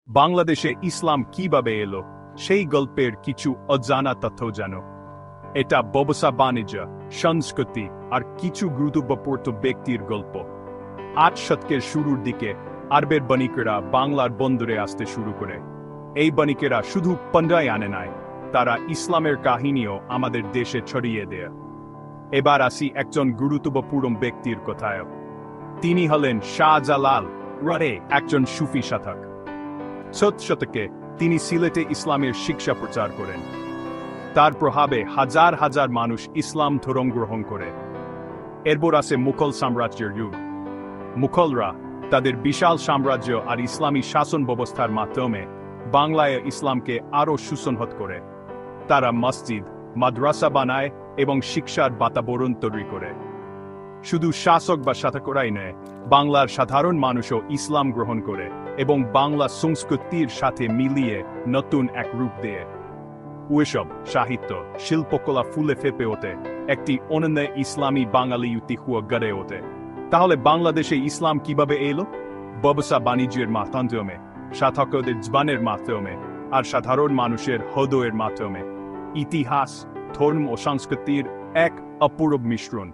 বাংলাদেশে ইসলাম কিভাবে এলো সেই গল্পের কিছু অজানা তথ্য জানো। এটা ব্যবসা বাণিজ্য, সংস্কৃতি আর কিছু গুরুত্বপূর্ণ ব্যক্তির গল্প। ৮ শতকের শুরুর দিকে আরবের বণিকেরা বাংলার বন্দরে আসতে শুরু করে। এই বণিকেরা শুধু পণ্যই আনে নাই, তারা ইসলামের কাহিনীও আমাদের দেশে ছড়িয়ে দেয়। এবার আসি একজন গুরুত্বপূর্ণ ব্যক্তির কথায়। তিনি হলেন শাহজালাল, একজন সুফি সাধক। ৭ শতকে তিনি সিলেটে ইসলামের শিক্ষা প্রচার করেন। তার প্রভাবে হাজার হাজার মানুষ ইসলাম ধর্ম গ্রহণ করে। এরপর আসে মুঘল সাম্রাজ্যের যুগ। মুঘলরা তাদের বিশাল সাম্রাজ্য আর ইসলামী শাসন ব্যবস্থার মাধ্যমে বাংলায় ইসলামকে আরও সুসংহত করে। তারা মসজিদ, মাদ্রাসা বানায় এবং শিক্ষার বাতাবরণ তৈরি করে। শুধু শাসক বা শাসকরাই নয়, বাংলার সাধারণ মানুষও ইসলাম গ্রহণ করে এবং বাংলা সংস্কৃতির সাথে মিলিয়ে নতুন এক রূপ দেয়। ওইসব সাহিত্য, শিল্পকলা ফুলে ফেপে ওঠে, একটি অনন্য ইসলামী বাঙালি ঐতিহ্য গড়ে ওঠে। তাহলে বাংলাদেশে ইসলাম কিভাবে এলো? ব্যবসা বাণিজ্যের মাধ্যমে, সাধকদের জীবনের মাধ্যমে, আর সাধারণ মানুষের হৃদয়ের মাধ্যমে। ইতিহাস, ধর্ম ও সংস্কৃতির এক অপূর্ব মিশ্রণ।